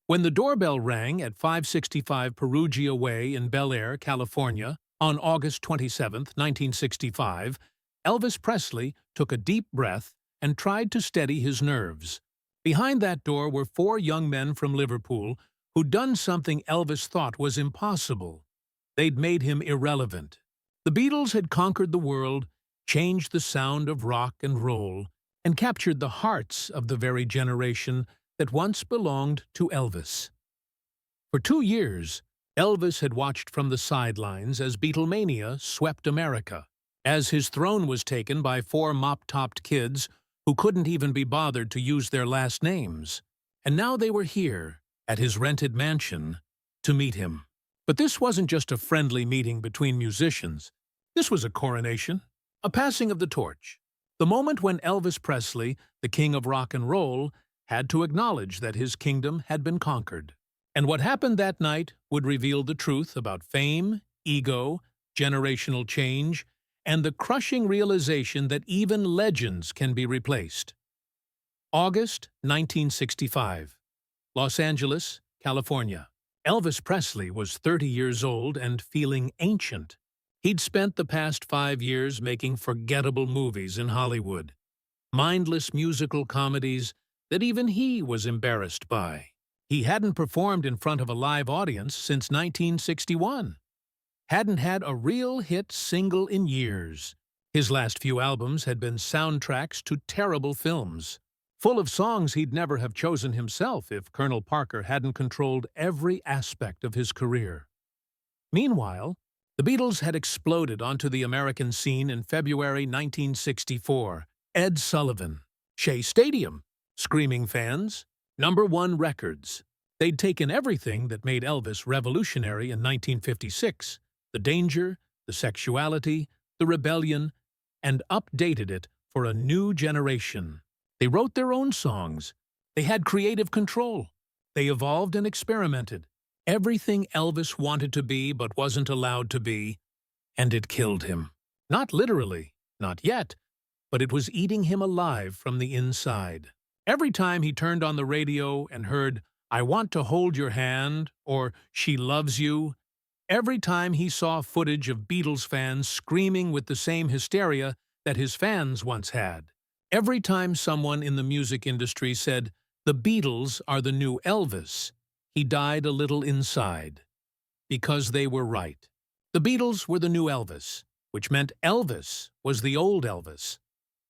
When the doorbell rang at 565 Perugia Way in Bel Air, California, on August 27, 1965, Elvis Presley took a deep breath and tried to steady his nerves. Behind that door were four young men from Liverpool who'd done something Elvis thought was impossible. They'd made him irrelevant. The Beatles had conquered the world, changed the sound of rock and roll, and captured the hearts of the very generation that once belonged to Elvis. For 2 years, Elvis had watched from the sidelines as Beatlemania swept America, as his throne was taken by four mop-topped kids who couldn't even be bothered to use their last names. And now they were here, at his rented mansion, to meet him. But this wasn't just a friendly meeting between musicians. This was a coronation, a passing of the torch. The moment when Elvis Presley, the king of rock and roll, had to acknowledge that his kingdom had been conquered. And what happened that night would reveal the truth about fame, ego, generational change, and the crushing realization that even legends can be replaced. August 1965. Los Angeles, California. Elvis Presley was 30 years old and feeling ancient. He'd spent the past 5 years making forgettable movies in Hollywood, mindless musical comedies that even he was embarrassed by. He hadn't performed in front of a live audience since 1961. Hadn't had a real hit single in years. His last few albums had been soundtracks to terrible films, full of songs he'd never have chosen himself if Colonel Parker hadn't controlled every aspect of his career. Meanwhile, the Beatles had exploded onto the American scene in February 1964. Ed Sullivan, Shea Stadium, screaming fans, #1 records. They'd taken everything that made Elvis revolutionary in 1956, the danger, the sexuality, the rebellion, and updated it for a new generation. They wrote their own songs. They had creative control. They evolved and experimented. Everything Elvis wanted to be but wasn't allowed to be, and it killed him. Not literally, not yet, but it was eating him alive from the inside. Every time he turned on the radio and heard, "I Want to Hold Your Hand," or "She Loves You," every time he saw footage of Beatles fans screaming with the same hysteria that his fans once had, every time someone in the music industry said, "The Beatles are the new Elvis," he died a little inside. Because they were right. The Beatles were the new Elvis, which meant Elvis was the old Elvis.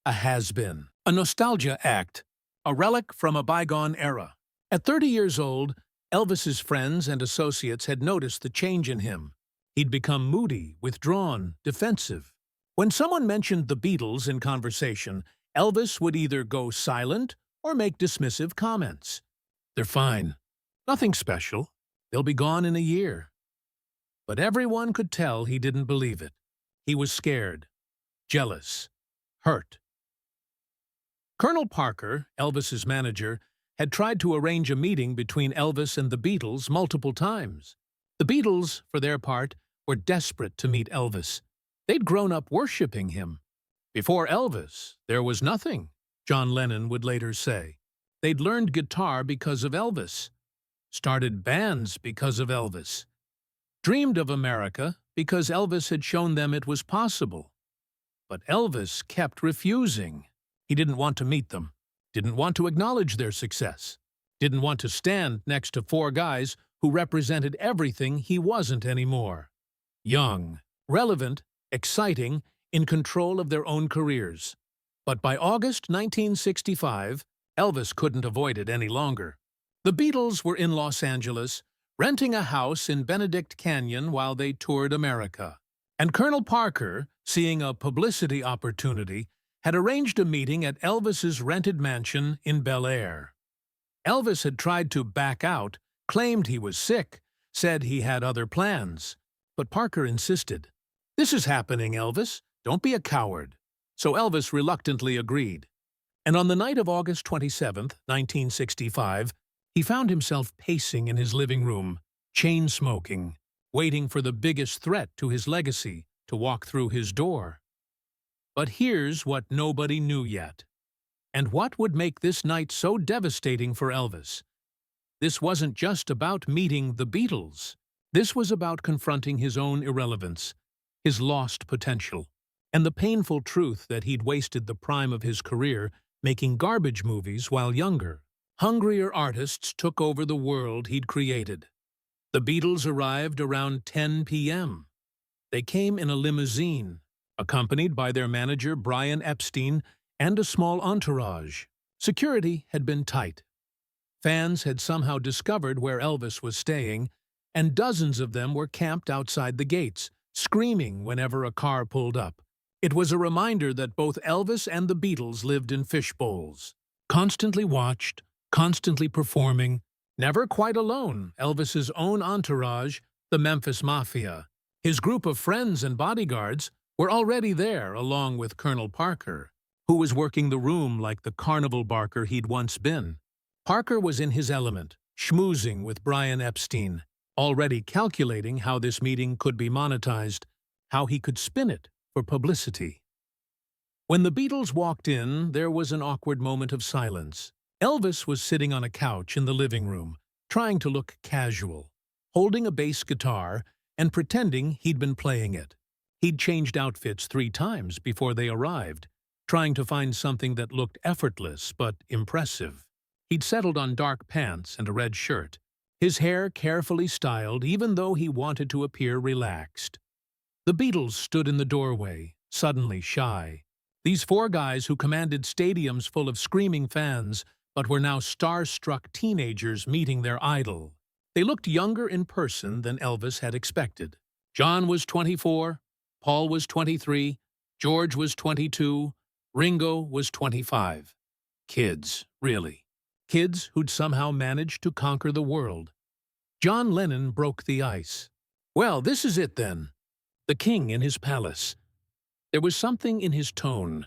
A has-been, a nostalgia act, a relic from a bygone era. At 30 years old, Elvis's friends and associates had noticed the change in him. He'd become moody, withdrawn, defensive. When someone mentioned the Beatles in conversation, Elvis would either go silent or make dismissive comments. "They're fine. Nothing special. They'll be gone in a year." But everyone could tell he didn't believe it. He was scared, jealous, hurt. Colonel Parker, Elvis's manager, had tried to arrange a meeting between Elvis and the Beatles multiple times. The Beatles, for their part, were desperate to meet Elvis. They'd grown up worshipping him. Before Elvis, there was nothing, John Lennon would later say. They'd learned guitar because of Elvis, started bands because of Elvis, dreamed of America because Elvis had shown them it was possible. But Elvis kept refusing. He didn't want to meet them, didn't want to acknowledge their success, didn't want to stand next to four guys who represented everything he wasn't anymore. Young, relevant, exciting, in control of their own careers. But by August 1965, Elvis couldn't avoid it any longer. The Beatles were in Los Angeles, renting a house in Benedict Canyon while they toured America. And Colonel Parker, seeing a publicity opportunity, had arranged a meeting at Elvis's rented mansion in Bel Air. Elvis had tried to back out, claimed he was sick, said he had other plans. But Parker insisted. "This is happening, Elvis. Don't be a coward." So Elvis reluctantly agreed. And on the night of August 27, 1965, he found himself pacing in his living room, chain-smoking, waiting for the biggest threat to his legacy to walk through his door. But here's what nobody knew yet, and what would make this night so devastating for Elvis. This wasn't just about meeting the Beatles. This was about confronting his own irrelevance, his lost potential, and the painful truth that he'd wasted the prime of his career making garbage movies while younger. Hungrier artists took over the world he'd created. The Beatles arrived around 10 p.m. They came in a limousine, accompanied by their manager Brian Epstein and a small entourage. Security had been tight. Fans had somehow discovered where Elvis was staying, and dozens of them were camped outside the gates, screaming whenever a car pulled up. It was a reminder that both Elvis and the Beatles lived in fishbowls. Constantly watched, constantly performing, never quite alone, Elvis's own entourage, the Memphis Mafia. His group of friends and bodyguards were already there, along with Colonel Parker, who was working the room like the carnival barker he'd once been. Parker was in his element, schmoozing with Brian Epstein, already calculating how this meeting could be monetized, how he could spin it for publicity. When the Beatles walked in, there was an awkward moment of silence. Elvis was sitting on a couch in the living room, trying to look casual, holding a bass guitar and pretending he'd been playing it. He'd changed outfits 3 times before they arrived, trying to find something that looked effortless but impressive. He'd settled on dark pants and a red shirt, his hair carefully styled even though he wanted to appear relaxed. The Beatles stood in the doorway, suddenly shy. These 4 guys who commanded stadiums full of screaming fans but were now star-struck teenagers meeting their idol. They looked younger in person than Elvis had expected. John was 24, Paul was 23, George was 22, Ringo was 25. Kids, really. Kids who'd somehow managed to conquer the world. John Lennon broke the ice. Well, this is it then. The king in his palace. There was something in his tone.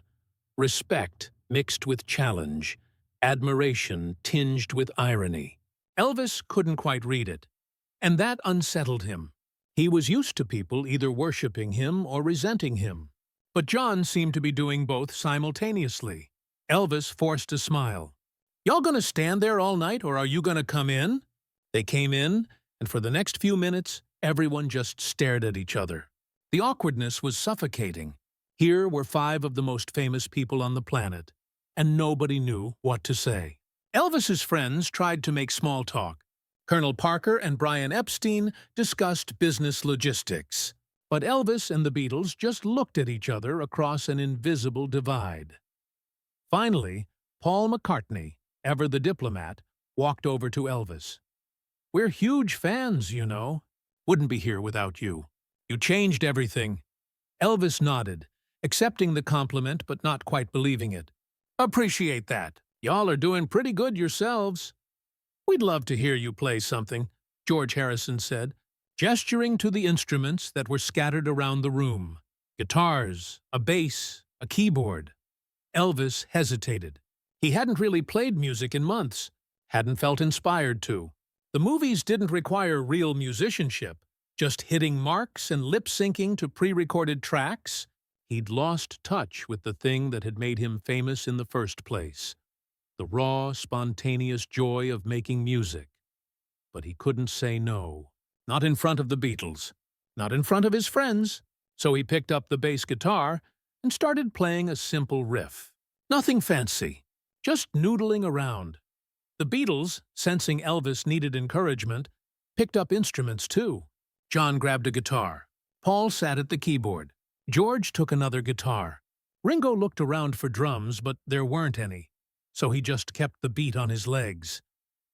Respect mixed with challenge. Admiration tinged with irony. Elvis couldn't quite read it, and that unsettled him. He was used to people either worshipping him or resenting him. But John seemed to be doing both simultaneously. Elvis forced a smile. "Y'all gonna stand there all night, or are you gonna come in?" They came in, and for the next few minutes, everyone just stared at each other. The awkwardness was suffocating. Here were 5 of the most famous people on the planet, and nobody knew what to say. Elvis's friends tried to make small talk. Colonel Parker and Brian Epstein discussed business logistics. But Elvis and the Beatles just looked at each other across an invisible divide. Finally, Paul McCartney, ever the diplomat, walked over to Elvis. "We're huge fans, you know. Wouldn't be here without you. You changed everything." Elvis nodded, accepting the compliment but not quite believing it. "Appreciate that. Y'all are doing pretty good yourselves." "We'd love to hear you play something," George Harrison said, gesturing to the instruments that were scattered around the room. Guitars, a bass, a keyboard. Elvis hesitated. He hadn't really played music in months, hadn't felt inspired to. The movies didn't require real musicianship, just hitting marks and lip-syncing to pre-recorded tracks. He'd lost touch with the thing that had made him famous in the first place. The raw, spontaneous joy of making music. But he couldn't say no. Not in front of the Beatles. Not in front of his friends. So he picked up the bass guitar and started playing a simple riff. Nothing fancy. Just noodling around. The Beatles, sensing Elvis needed encouragement, picked up instruments too. John grabbed a guitar. Paul sat at the keyboard. George took another guitar. Ringo looked around for drums, but there weren't any. So he just kept the beat on his legs.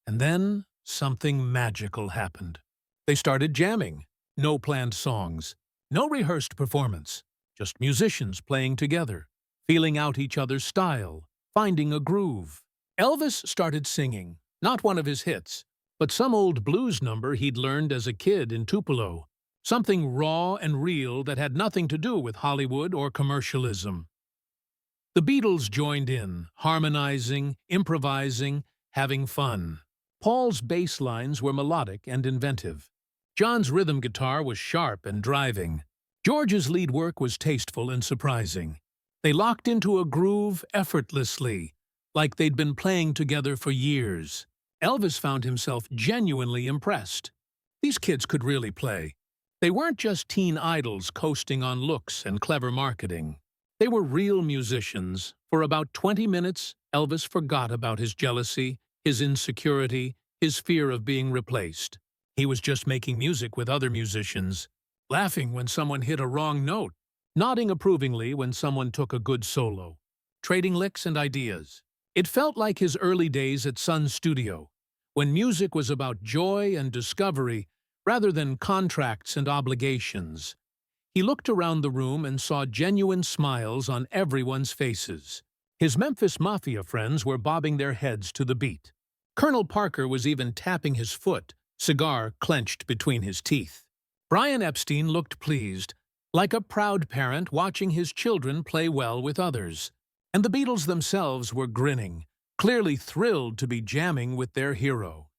And then something magical happened. They started jamming. No planned songs. No rehearsed performance. Just musicians playing together, feeling out each other's style, finding a groove. Elvis started singing, not one of his hits, but some old blues number he'd learned as a kid in Tupelo. Something raw and real that had nothing to do with Hollywood or commercialism. The Beatles joined in, harmonizing, improvising, having fun. Paul's bass lines were melodic and inventive. John's rhythm guitar was sharp and driving. George's lead work was tasteful and surprising. They locked into a groove effortlessly, like they'd been playing together for years. Elvis found himself genuinely impressed. These kids could really play. They weren't just teen idols coasting on looks and clever marketing. They were real musicians. For about 20 minutes, Elvis forgot about his jealousy, his insecurity, his fear of being replaced. He was just making music with other musicians, laughing when someone hit a wrong note, nodding approvingly when someone took a good solo, trading licks and ideas. It felt like his early days at Sun Studio, when music was about joy and discovery rather than contracts and obligations. He looked around the room and saw genuine smiles on everyone's faces. His Memphis Mafia friends were bobbing their heads to the beat. Colonel Parker was even tapping his foot, cigar clenched between his teeth. Brian Epstein looked pleased, like a proud parent watching his children play well with others. And the Beatles themselves were grinning, clearly thrilled to be jamming with their hero.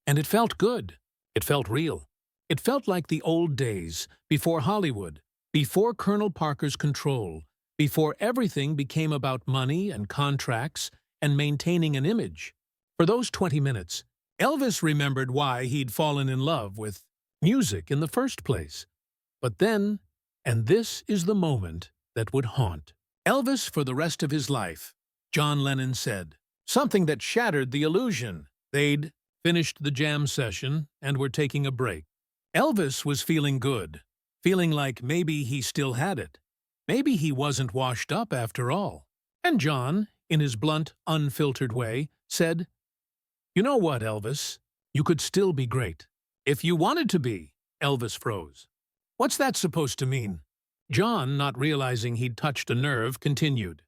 And it felt good. It felt real. It felt like the old days, before Hollywood, before Colonel Parker's control, before everything became about money and contracts and maintaining an image. For those 20 minutes, Elvis remembered why he'd fallen in love with music in the first place. But then, and this is the moment that would haunt Elvis for the rest of his life, John Lennon said, something that shattered the illusion. They'd finished the jam session and were taking a break. Elvis was feeling good, feeling like maybe he still had it. Maybe he wasn't washed up after all. And John, in his blunt, unfiltered way, said, "You know what, Elvis? You could still be great. If you wanted to be." Elvis froze. "What's that supposed to mean?" John, not realizing he'd touched a nerve, continued.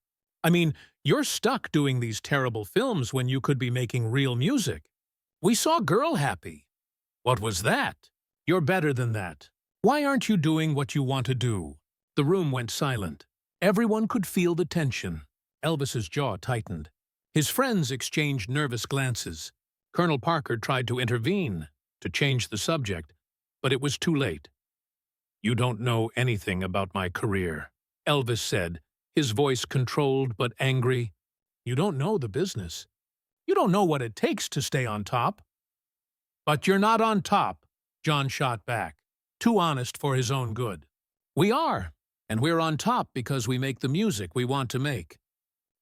"I mean, you're stuck doing these terrible films when you could be making real music. We saw Girl Happy." "What was that?" "You're better than that. Why aren't you doing what you want to do?" The room went silent. Everyone could feel the tension. Elvis's jaw tightened. His friends exchanged nervous glances. Colonel Parker tried to intervene, to change the subject, but it was too late. "You don't know anything about my career," Elvis said, his voice controlled but angry. "You don't know the business. You don't know what it takes to stay on top." "But you're not on top," John shot back, too honest for his own good. "We are, and we're on top because we make the music we want to make.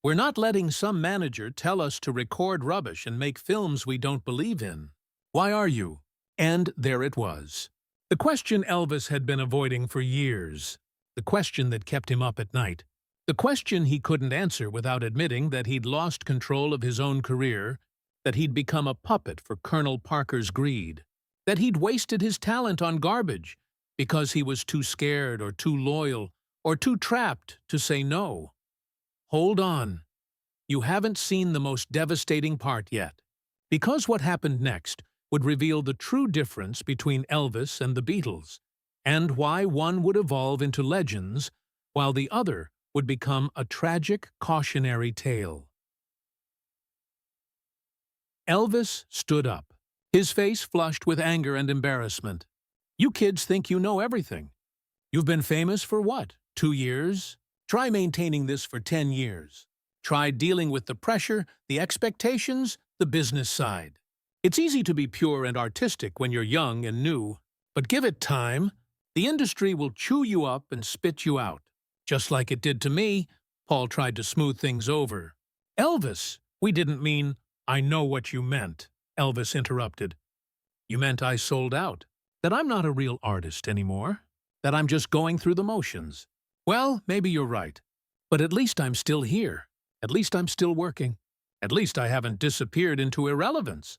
We're not letting some manager tell us to record rubbish and make films we don't believe in. Why are you?" And there it was. The question Elvis had been avoiding for years. The question that kept him up at night. The question he couldn't answer without admitting that he'd lost control of his own career, that he'd become a puppet for Colonel Parker's greed, that he'd wasted his talent on garbage because he was too scared or too loyal or too trapped to say no. Hold on. You haven't seen the most devastating part yet. Because what happened next would reveal the true difference between Elvis and the Beatles, and why one would evolve into legends while the other would become a tragic cautionary tale. Elvis stood up, his face flushed with anger and embarrassment. "You kids think you know everything. You've been famous for what, 2 years? Try maintaining this for 10 years. Try dealing with the pressure, the expectations, the business side. It's easy to be pure and artistic when you're young and new, but give it time. The industry will chew you up and spit you out. Just like it did to me." Paul tried to smooth things over. "Elvis, we didn't mean—" "I know what you meant," Elvis interrupted. "You meant I sold out, that I'm not a real artist anymore, that I'm just going through the motions. Well, maybe you're right, but at least I'm still here. At least I'm still working. At least I haven't disappeared into irrelevance."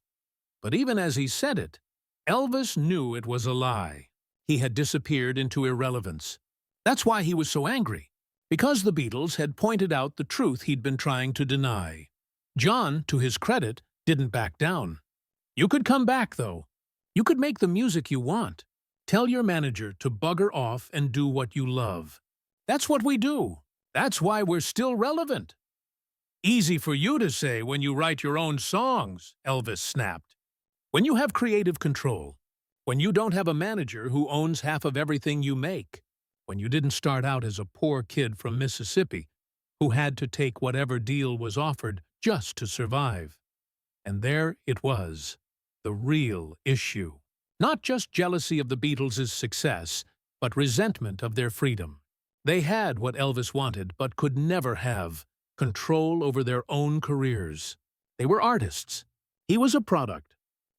But even as he said it, Elvis knew it was a lie. He had disappeared into irrelevance. That's why he was so angry, because the Beatles had pointed out the truth he'd been trying to deny. John, to his credit, didn't back down. "You could come back, though. You could make the music you want. Tell your manager to bugger off and do what you love. That's what we do. That's why we're still relevant." "Easy for you to say when you write your own songs," Elvis snapped. "When you have creative control, when you don't have a manager who owns half of everything you make, when you didn't start out as a poor kid from Mississippi who had to take whatever deal was offered just to survive." And there it was, the real issue. Not just jealousy of the Beatles' success, but resentment of their freedom. They had what Elvis wanted, but could never have control over their own careers. They were artists. He was a product.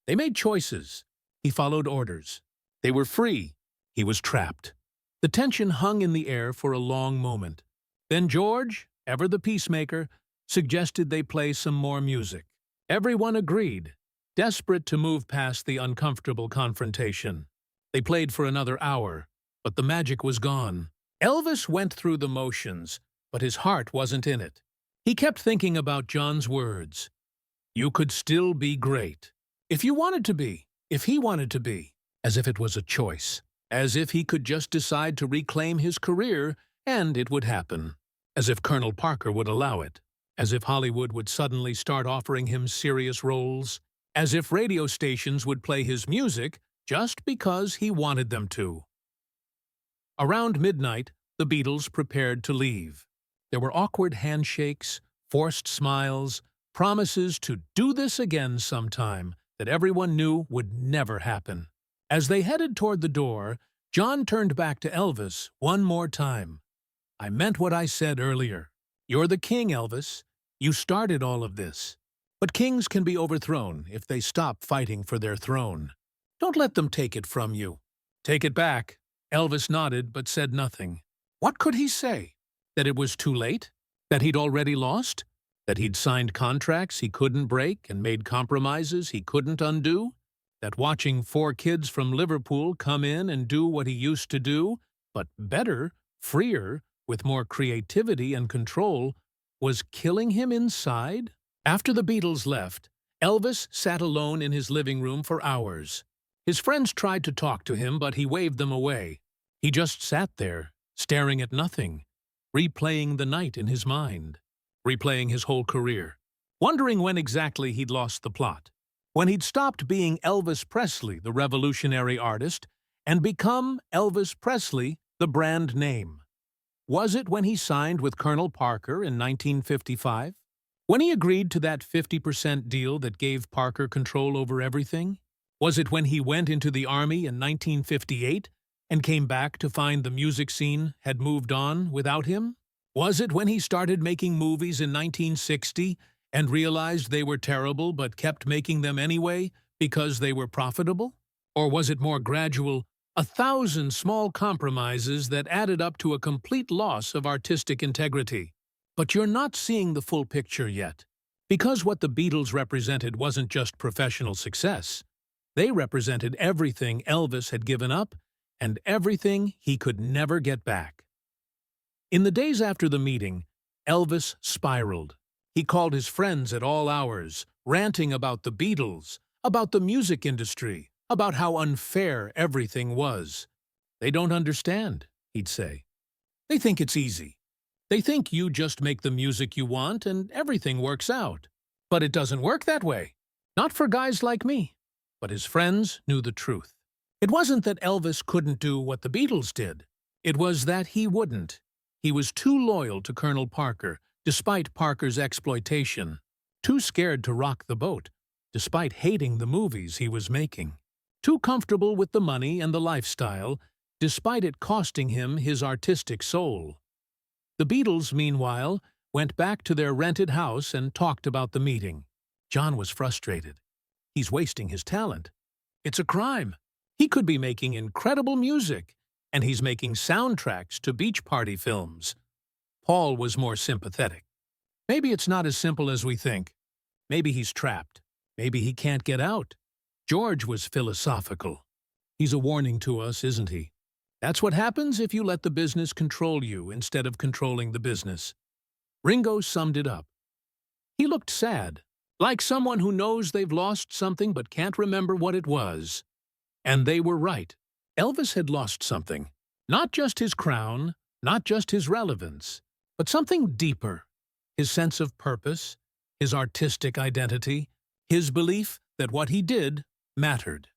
They made choices. He followed orders. They were free. He was trapped. The tension hung in the air for a long moment. Then George, ever the peacemaker, suggested they play some more music. Everyone agreed, desperate to move past the uncomfortable confrontation. They played for another hour, but the magic was gone. Elvis went through the motions, but his heart wasn't in it. He kept thinking about John's words. You could still be great. If you wanted to be, if he wanted to be, as if it was a choice. As if he could just decide to reclaim his career, and it would happen. As if Colonel Parker would allow it. As if Hollywood would suddenly start offering him serious roles. As if radio stations would play his music just because he wanted them to. Around midnight, the Beatles prepared to leave. There were awkward handshakes, forced smiles, promises to do this again sometime that everyone knew would never happen. As they headed toward the door, John turned back to Elvis one more time. I meant what I said earlier. You're the king, Elvis. You started all of this. But kings can be overthrown if they stop fighting for their throne. Don't let them take it from you. Take it back. Elvis nodded but said nothing. What could he say? That it was too late? That he'd already lost? That he'd signed contracts he couldn't break and made compromises he couldn't undo? That watching 4 kids from Liverpool come in and do what he used to do, but better, freer, with more creativity and control, was killing him inside? After the Beatles left, Elvis sat alone in his living room for hours. His friends tried to talk to him, but he waved them away. He just sat there, staring at nothing, replaying the night in his mind, replaying his whole career, wondering when exactly he'd lost the plot. When he'd stopped being Elvis Presley, the revolutionary artist, and become Elvis Presley, the brand name. Was it when he signed with Colonel Parker in 1955? When he agreed to that 50% deal that gave Parker control over everything? Was it when he went into the Army in 1958 and came back to find the music scene had moved on without him? Was it when he started making movies in 1960 and realized they were terrible but kept making them anyway because they were profitable? Or was it more gradual, 1,000 small compromises that added up to a complete loss of artistic integrity? But you're not seeing the full picture yet. Because what the Beatles represented wasn't just professional success. They represented everything Elvis had given up and everything he could never get back. In the days after the meeting, Elvis spiraled. He called his friends at all hours, ranting about the Beatles, about the music industry, about how unfair everything was. They don't understand, he'd say. They think it's easy. They think you just make the music you want and everything works out. But it doesn't work that way. Not for guys like me. But his friends knew the truth. It wasn't that Elvis couldn't do what the Beatles did. It was that he wouldn't. He was too loyal to Colonel Parker, despite Parker's exploitation. Too scared to rock the boat, despite hating the movies he was making. Too comfortable with the money and the lifestyle, despite it costing him his artistic soul. The Beatles, meanwhile, went back to their rented house and talked about the meeting. John was frustrated. He's wasting his talent. It's a crime. He could be making incredible music, and he's making soundtracks to beach party films. Paul was more sympathetic. Maybe it's not as simple as we think. Maybe he's trapped. Maybe he can't get out. George was philosophical. He's a warning to us, isn't he? That's what happens if you let the business control you instead of controlling the business. Ringo summed it up. He looked sad, like someone who knows they've lost something but can't remember what it was. And they were right. Elvis had lost something. Not just his crown, not just his relevance, but something deeper. His sense of purpose, his artistic identity, his belief that what he did mattered.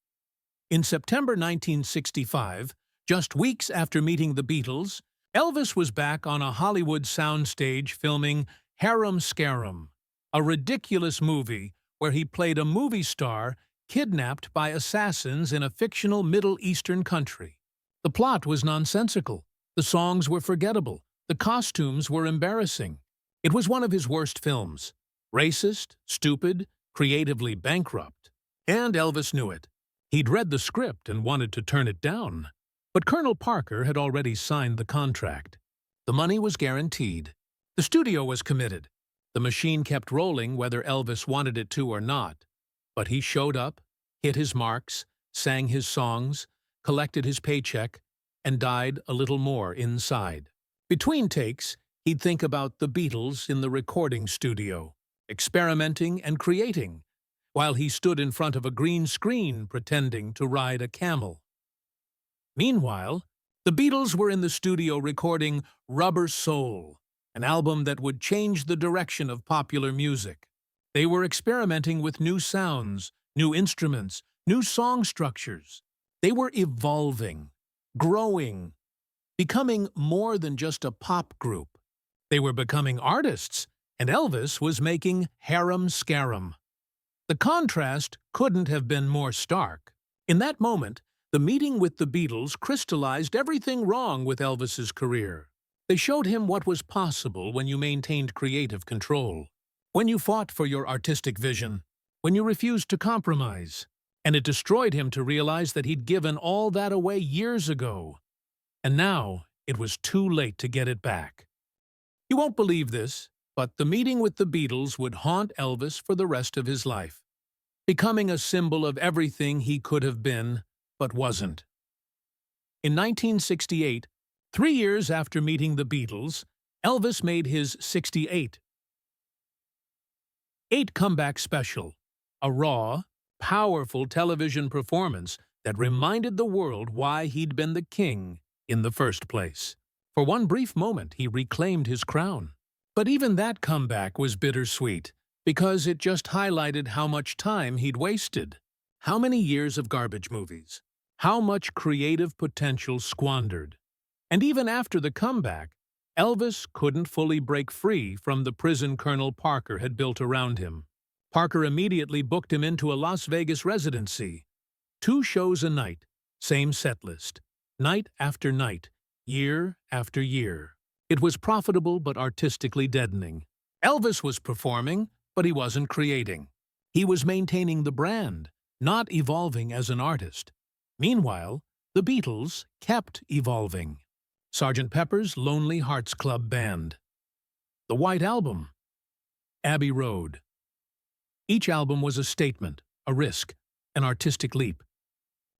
In September 1965, just weeks after meeting the Beatles, Elvis was back on a Hollywood soundstage filming Harum Scarum, a ridiculous movie where he played a movie star kidnapped by assassins in a fictional Middle Eastern country. The plot was nonsensical. The songs were forgettable. The costumes were embarrassing. It was one of his worst films. Racist, stupid, creatively bankrupt. And Elvis knew it. He'd read the script and wanted to turn it down. But Colonel Parker had already signed the contract. The money was guaranteed. The studio was committed. The machine kept rolling whether Elvis wanted it to or not. But he showed up, hit his marks, sang his songs, collected his paycheck, and died a little more inside. Between takes, he'd think about the Beatles in the recording studio, experimenting and creating, while he stood in front of a green screen pretending to ride a camel. Meanwhile, the Beatles were in the studio recording Rubber Soul, an album that would change the direction of popular music. They were experimenting with new sounds, new instruments, new song structures. They were evolving, growing, becoming more than just a pop group. They were becoming artists, and Elvis was making harem-scarum. The contrast couldn't have been more stark. In that moment, the meeting with the Beatles crystallized everything wrong with Elvis's career. They showed him what was possible when you maintained creative control, when you fought for your artistic vision, when you refused to compromise. And it destroyed him to realize that he'd given all that away years ago. And now it was too late to get it back. You won't believe this, but the meeting with the Beatles would haunt Elvis for the rest of his life, becoming a symbol of everything he could have been, but wasn't. In 1968, 3 years after meeting the Beatles, Elvis made his 68 comeback special, a raw, powerful television performance that reminded the world why he'd been the king in the first place. For one brief moment, he reclaimed his crown. But even that comeback was bittersweet, because it just highlighted how much time he'd wasted. How many years of garbage movies? How much creative potential squandered? And even after the comeback, Elvis couldn't fully break free from the prison Colonel Parker had built around him. Parker immediately booked him into a Las Vegas residency. 2 shows a night, same set list, night after night, year after year. It was profitable but artistically deadening. Elvis was performing, but he wasn't creating. He was maintaining the brand, not evolving as an artist. Meanwhile, the Beatles kept evolving. Sgt. Pepper's Lonely Hearts Club Band. The White Album. Abbey Road. Each album was a statement, a risk, an artistic leap.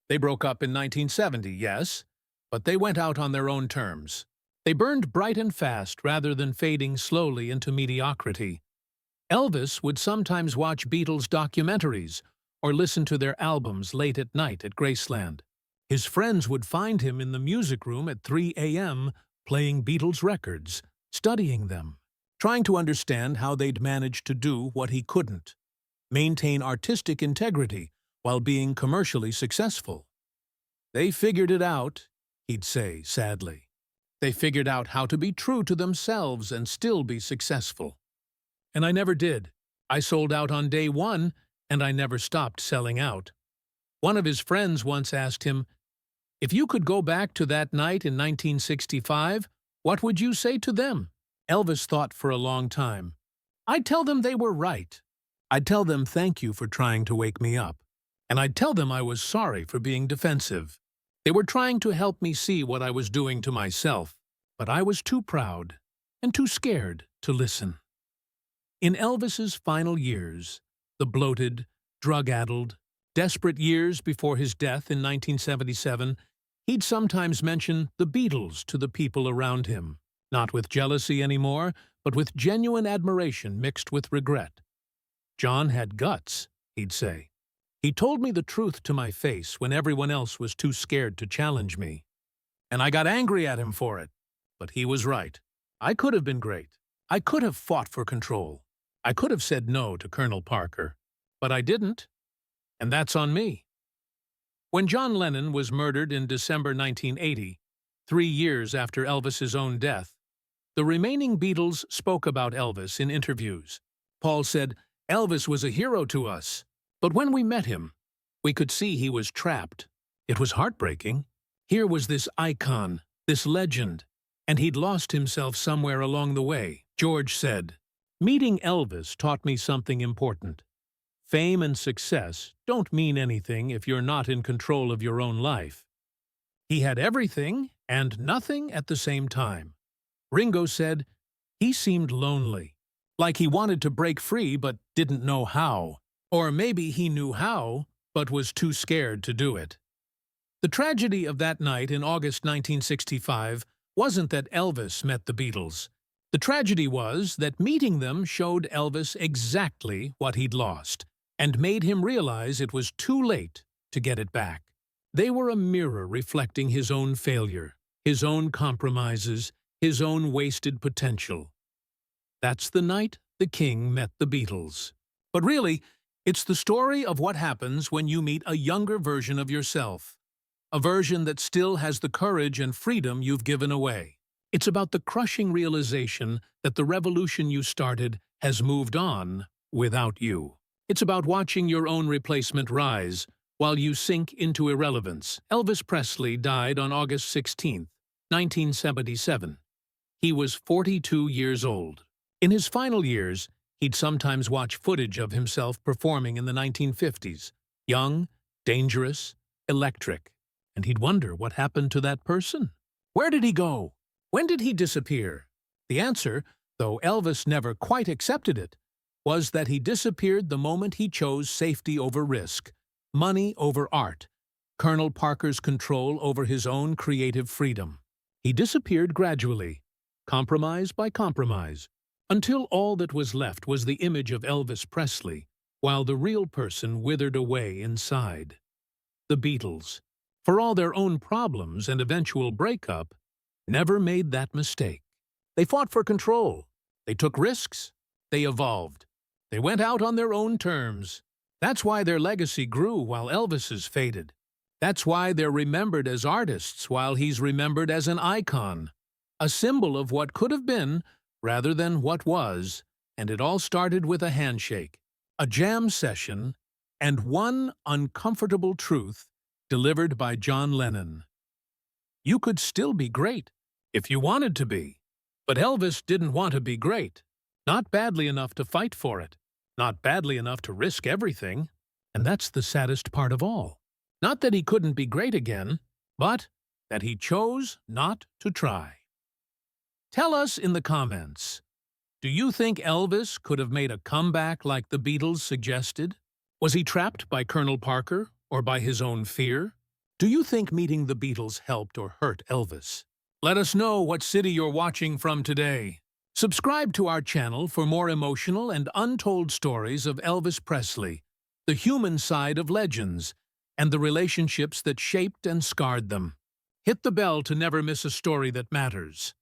They broke up in 1970, yes, but they went out on their own terms. They burned bright and fast rather than fading slowly into mediocrity. Elvis would sometimes watch Beatles documentaries or listen to their albums late at night at Graceland. His friends would find him in the music room at 3 a.m. playing Beatles records, studying them, trying to understand how they'd managed to do what he couldn't. Maintain artistic integrity while being commercially successful. They figured it out, he'd say sadly. They figured out how to be true to themselves and still be successful. And I never did. I sold out on day 1, and I never stopped selling out. One of his friends once asked him, "If you could go back to that night in 1965, what would you say to them?" Elvis thought for a long time. "I'd tell them they were right. I'd tell them thank you for trying to wake me up. And I'd tell them I was sorry for being defensive. They were trying to help me see what I was doing to myself, but I was too proud and too scared to listen." In Elvis's final years, the bloated, drug-addled, desperate years before his death in 1977, he'd sometimes mention the Beatles to the people around him, not with jealousy anymore, but with genuine admiration mixed with regret. "John had guts," he'd say. "He told me the truth to my face when everyone else was too scared to challenge me. And I got angry at him for it. But he was right. I could have been great. I could have fought for control. I could have said no to Colonel Parker. But I didn't. And that's on me." When John Lennon was murdered in December 1980, 3 years after Elvis's own death, the remaining Beatles spoke about Elvis in interviews. Paul said, Elvis was a hero to us. But when we met him, we could see he was trapped. It was heartbreaking. Here was this icon, this legend, and he'd lost himself somewhere along the way. George said, "Meeting Elvis taught me something important. Fame and success don't mean anything if you're not in control of your own life." He had everything and nothing at the same time. Ringo said, "He seemed lonely, like he wanted to break free but didn't know how. Or maybe he knew how, but was too scared to do it." The tragedy of that night in August 1965 wasn't that Elvis met the Beatles. The tragedy was that meeting them showed Elvis exactly what he'd lost, and made him realize it was too late to get it back. They were a mirror reflecting his own failure, his own compromises, his own wasted potential. That's the night the King met the Beatles. But really, it's the story of what happens when you meet a younger version of yourself, a version that still has the courage and freedom you've given away. It's about the crushing realization that the revolution you started has moved on without you. It's about watching your own replacement rise while you sink into irrelevance. Elvis Presley died on August 16, 1977. He was 42 years old. In his final years, he'd sometimes watch footage of himself performing in the 1950s, young, dangerous, electric, and he'd wonder what happened to that person. Where did he go? When did he disappear? The answer, though Elvis never quite accepted it, was that he disappeared the moment he chose safety over risk, money over art, Colonel Parker's control over his own creative freedom. He disappeared gradually, compromise by compromise, until all that was left was the image of Elvis Presley, while the real person withered away inside. The Beatles, for all their own problems and eventual breakup, never made that mistake. They fought for control. They took risks. They evolved. They went out on their own terms. That's why their legacy grew while Elvis's faded. That's why they're remembered as artists while he's remembered as an icon, a symbol of what could have been rather than what was, and it all started with a handshake, a jam session, and one uncomfortable truth delivered by John Lennon. You could still be great if you wanted to be, but Elvis didn't want to be great, not badly enough to fight for it, not badly enough to risk everything, and that's the saddest part of all. Not that he couldn't be great again, but that he chose not to try. Tell us in the comments, do you think Elvis could have made a comeback like the Beatles suggested? Was he trapped by Colonel Parker or by his own fear? Do you think meeting the Beatles helped or hurt Elvis? Let us know what city you're watching from today. Subscribe to our channel for more emotional and untold stories of Elvis Presley, the human side of legends, and the relationships that shaped and scarred them. Hit the bell to never miss a story that matters.